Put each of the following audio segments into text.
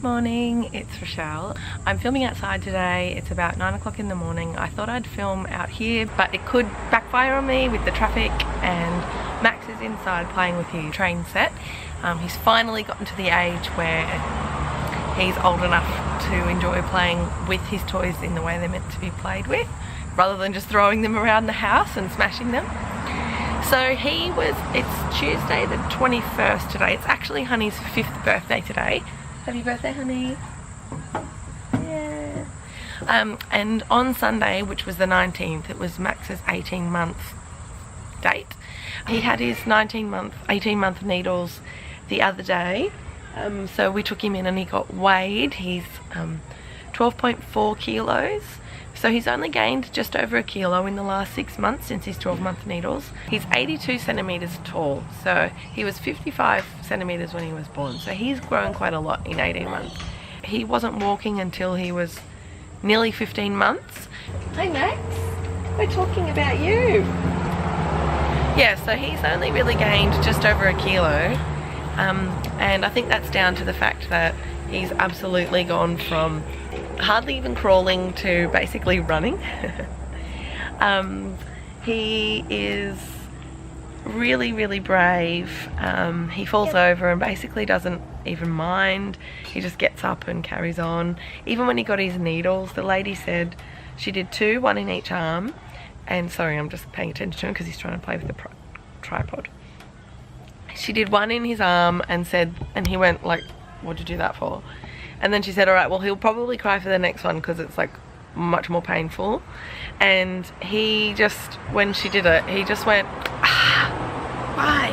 Morning, it's Rochelle. I'm filming outside today. It's about 9 o'clock in the morning. I thought I'd film out here, but it could backfire on me with the traffic, and Max is inside playing with his train set. He's finally gotten to the age where he's old enough to enjoy playing with his toys in the way they're meant to be played with, rather than just throwing them around the house and smashing them. So it's Tuesday the 21st today. It's actually Honey's 5th birthday today. Happy birthday, Honey. Yeah. And on Sunday, which was the 19th, it was Max's 18-month date. He had his 18-month needles the other day. So we took him in and he got weighed. He's 12.4 kilos. So he's only gained just over a kilo in the last 6 months since his 12-month needles. He's 82 centimeters tall, so he was 55 centimeters when he was born. So he's grown quite a lot in 18 months. He wasn't walking until he was nearly 15 months. Hi Max, we're talking about you. Yeah, so he's only really gained just over a kilo. And I think that's down to the fact that he's absolutely gone from hardly even crawling to basically running. He is really brave. He falls over and basically doesn't even mind. He just gets up and carries on. Even when he got his needles, the lady said she did 2, 1 in each arm. And sorry, I'm just paying attention to him because he's trying to play with the tripod. She did 1 in his arm and he went like, what'd you do that for? And then she said, all right, well, he'll probably cry for the next one because it's like much more painful. And he just, when she did it, he just went, why?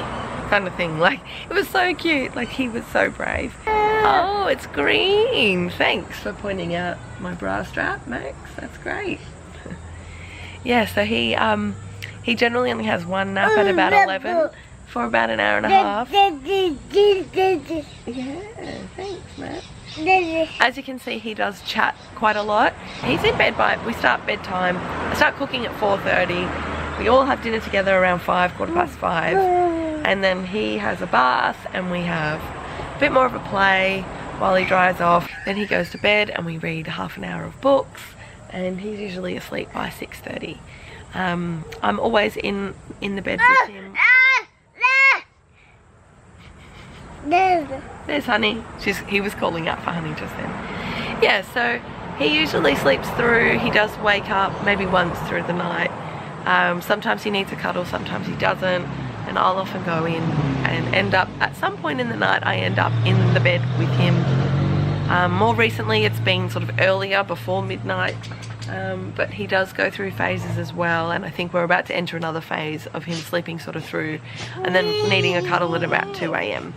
Kind of thing. Like, it was so cute. Like, he was so brave. Oh, it's green. Thanks for pointing out my bra strap, Max. That's great. Yeah, so he generally only has one nap at about 11 for about an hour and a half. Yeah, thanks, Matt. As you can see, he does chat quite a lot. He's in bed we start bedtime. I start cooking at 4:30. We all have dinner together around 5, 5:15. And then he has a bath and we have a bit more of a play while he dries off. Then he goes to bed and we read half an hour of books, and he's usually asleep by 6:30. I'm always in the bed with him. There's Honey. He was calling out for Honey just then. Yeah, so he usually sleeps through. He does wake up maybe once through the night. Sometimes he needs a cuddle, sometimes he doesn't. And I'll often go in and end up, at some point in the night, I end up in the bed with him. More recently, it's been sort of earlier, before midnight. But he does go through phases as well, and I think we're about to enter another phase of him sleeping sort of through and then needing a cuddle at about 2 AM.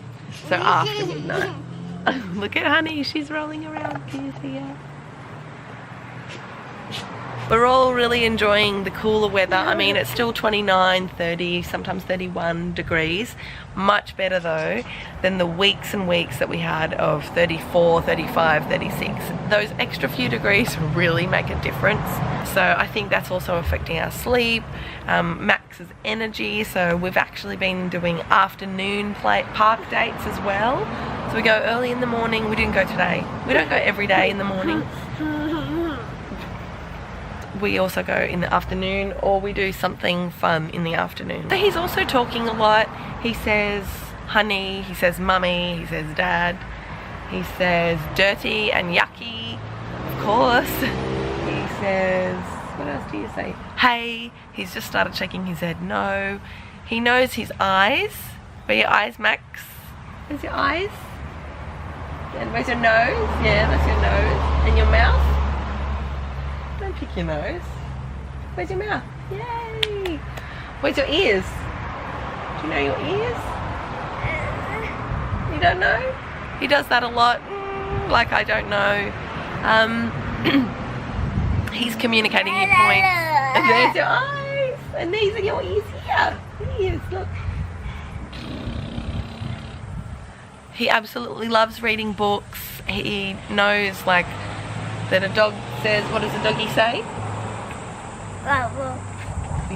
So after midnight. Look at Honey, she's rolling around. Can you see her? We're all really enjoying the cooler weather. I mean, it's still 29, 30, sometimes 31 degrees. Much better though than the weeks and weeks that we had of 34, 35, 36. Those extra few degrees really make a difference. So I think that's also affecting our sleep, Max's energy. So we've actually been doing afternoon park dates as well. So we go early in the morning. We didn't go today. We don't go every day in the morning. We also go in the afternoon, or we do something fun in the afternoon. So he's also talking a lot. He says honey, he says mummy, he says dad, he says dirty and yucky, of course. He says, what else do you say? Hey, he's just started shaking his head no. He knows his eyes. Where are your eyes, Max? Where's your eyes? And where's your nose? Yeah, that's your nose. And your mouth? Don't pick your nose. Where's your mouth? Yay! Where's your ears? Do you know your ears? You don't know? He does that a lot. Like I don't know. He's communicating your points. And there's your eyes. And these are your ears here. Ears, look. He absolutely loves reading books. He knows like that a dog says, what does a doggy say?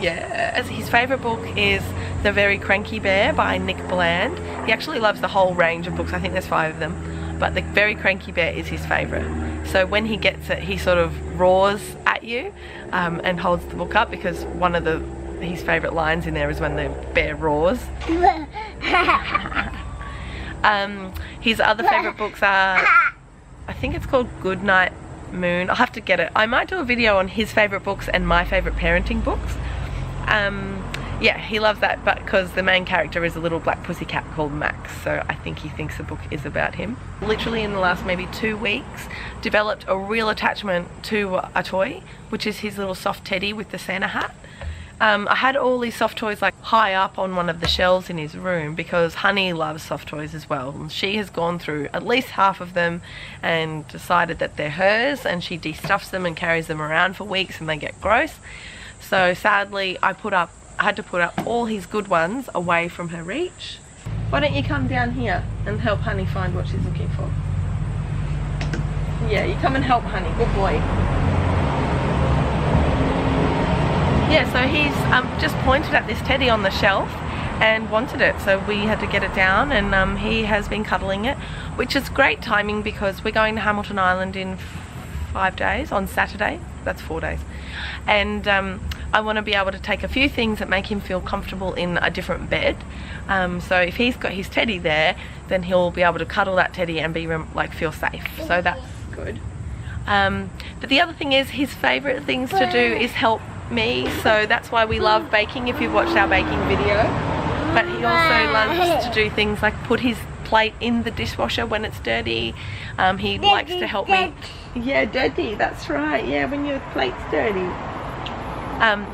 Yeah, his favourite book is The Very Cranky Bear by Nick Bland. He actually loves the whole range of books. I think there's 5 of them. but the Very Cranky Bear is his favourite. So when he gets it, he sort of roars at you and holds the book up, because one of his favourite lines in there is when the bear roars. His other favourite books are, I think it's called Goodnight Moon. I'll have to get it. I might do a video on his favourite books and my favourite parenting books. Yeah, he loves that, but because the main character is a little black pussycat called Max, so I think he thinks the book is about him. Literally in the last maybe 2 weeks, developed a real attachment to a toy, which is his little soft teddy with the Santa hat. I had all these soft toys like high up on one of the shelves in his room, because Honey loves soft toys as well. She has gone through at least half of them and decided that they're hers, and she de-stuffs them and carries them around for weeks and they get gross. So sadly I had to put up all his good ones away from her reach. Why don't you come down here and help Honey find what she's looking for? Yeah, you come and help Honey, good boy. Yeah, so he's just pointed at this teddy on the shelf and wanted it, so we had to get it down, and he has been cuddling it, which is great timing because we're going to Hamilton Island in 5 days, on Saturday. That's 4 days. And I want to be able to take a few things that make him feel comfortable in a different bed. So if he's got his teddy there, then he'll be able to cuddle that teddy and be like feel safe. So that's good. But the other thing is, his favourite things to do is help me. So that's why we love baking, if you've watched our baking video. But he also loves to do things like put his plate in the dishwasher when it's dirty. He likes to help me. Yeah, dirty, that's right. Yeah, when your plate's dirty.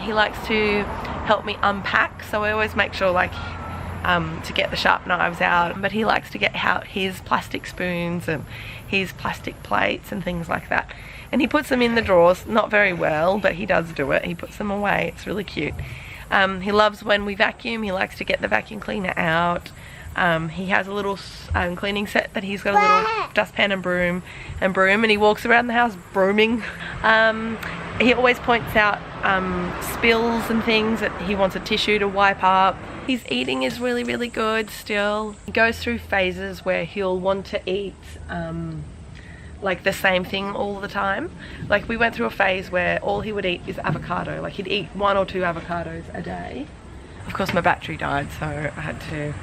He likes to help me unpack, so I always make sure like to get the sharp knives out, but he likes to get out his plastic spoons and his plastic plates and things like that, and he puts them in the drawers, not very well, but he does do it. He puts them away. It's really cute. He loves when we vacuum. He likes to get the vacuum cleaner out. He has a little cleaning set that he's got a little dustpan and broom, and he walks around the house brooming. He always points out spills and things that he wants a tissue to wipe up. His eating is really, really good still. He goes through phases where he'll want to eat like the same thing all the time. Like we went through a phase where all he would eat is avocado. Like he'd eat 1 or 2 avocados a day. Of course my battery died, so I had to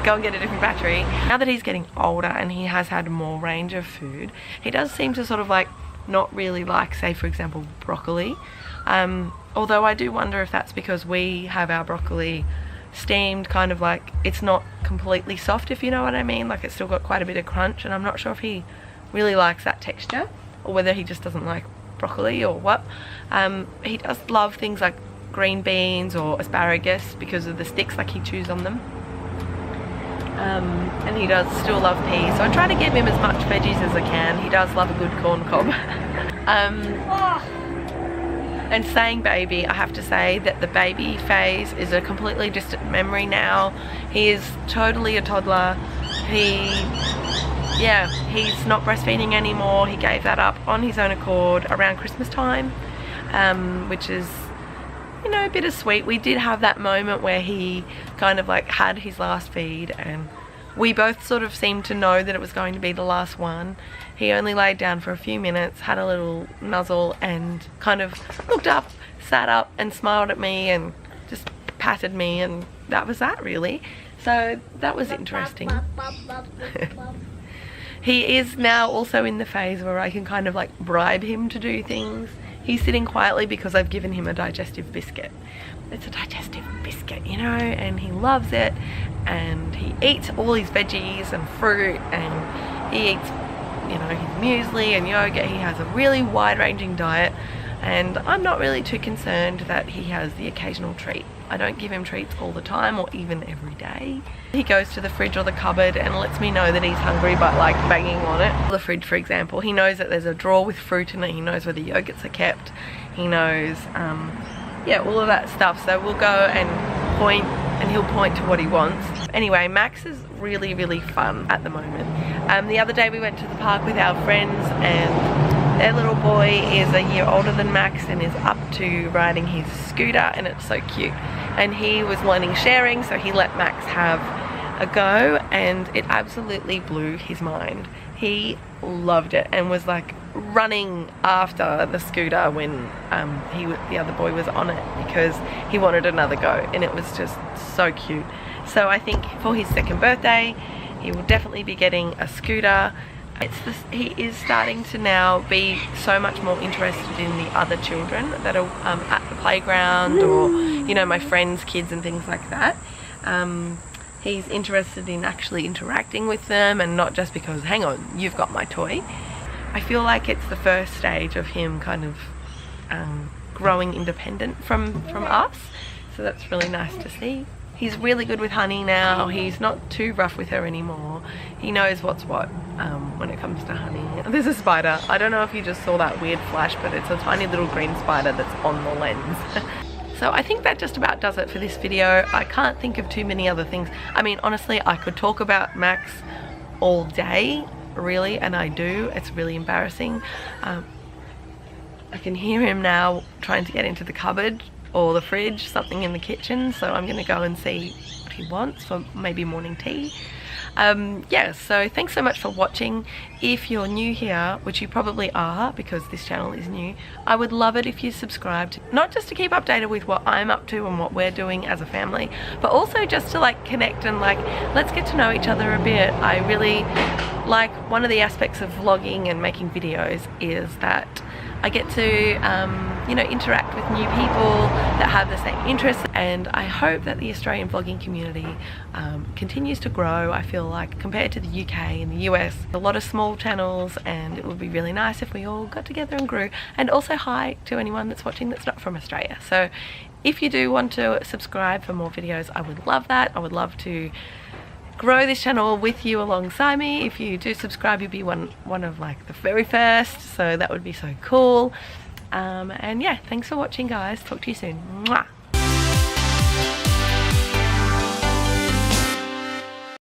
go and get a different battery. Now that he's getting older and he has had more range of food, he does seem to sort of like not really like, say for example, broccoli. Although I do wonder if that's because we have our broccoli steamed, kind of like it's not completely soft, if you know what I mean. Like it's still got quite a bit of crunch, and I'm not sure if he really likes that texture or whether he just doesn't like broccoli or what. He does love things like green beans or asparagus because of the sticks, like he chews on them. And he does still love peas, so I try to give him as much veggies as I can. He does love a good corn cob. And saying baby, I have to say that the baby phase is a completely distant memory now. He is totally a toddler. He's not breastfeeding anymore. He gave that up on his own accord around Christmas time, which is, you know, bittersweet. We did have that moment where he kind of like had his last feed, and we both sort of seemed to know that it was going to be the last one. He only laid down for a few minutes, had a little nuzzle, and kind of looked up, sat up and smiled at me and just patted me, and that was that really. So that was interesting. He is now also in the phase where I can kind of like bribe him to do things. He's sitting quietly because I've given him a digestive biscuit. It's a digestive biscuit, you know, and he loves it, and he eats all his veggies and fruit, and he eats, you know, his muesli and yogurt. He has a really wide-ranging diet, and I'm not really too concerned that he has the occasional treat. I don't give him treats all the time or even every day. He goes to the fridge or the cupboard and lets me know that he's hungry by like banging on it. The fridge, for example, he knows that there's a drawer with fruit in it. He knows where the yogurts are kept. He knows, yeah, all of that stuff. So we'll go and point, and he'll point to what he wants. Anyway, Max is really, really fun at the moment. The other day we went to the park with our friends, and their little boy is a year older than Max and is up to riding his scooter, and it's so cute. And he was learning sharing, so he let Max have a go, and it absolutely blew his mind. He loved it and was like running after the scooter when the other boy was on it, because he wanted another go, and it was just so cute. So I think for his second birthday he will definitely be getting a scooter. He is starting to now be so much more interested in the other children that are at the playground, or you know, my friends' kids and things like that. He's interested in actually interacting with them, and not just because, hang on, you've got my toy. I feel like it's the first stage of him kind of growing independent from us, so that's really nice to see. He's really good with Honey now. He's not too rough with her anymore. He knows what's what when it comes to Honey. There's a spider. I don't know if you just saw that weird flash, but it's a tiny little green spider that's on the lens. So I think that just about does it for this video. I can't think of too many other things. I mean, honestly, I could talk about Max all day, really, and I do. It's really embarrassing. I can hear him now trying to get into the cupboard or the fridge, something in the kitchen, so I'm gonna go and see what he wants for maybe morning tea. Yeah, so thanks so much for watching. If you're new here, which you probably are because this channel is new, I would love it if you subscribed, not just to keep updated with what I'm up to and what we're doing as a family, but also just to like connect and like, let's get to know each other a bit. I really like, one of the aspects of vlogging and making videos is that I get to you know, interact with new people that have the same interests, and I hope that the Australian vlogging community continues to grow. I feel like compared to the UK and the US, a lot of small channels, and it would be really nice if we all got together and grew. And also hi to anyone that's watching that's not from Australia. So if you do want to subscribe for more videos, I would love that. I would love to grow this channel with you alongside me. If you do subscribe, you'll be one of like the very first, so that would be so cool. And yeah, thanks for watching, guys. Talk to you soon. Mwah.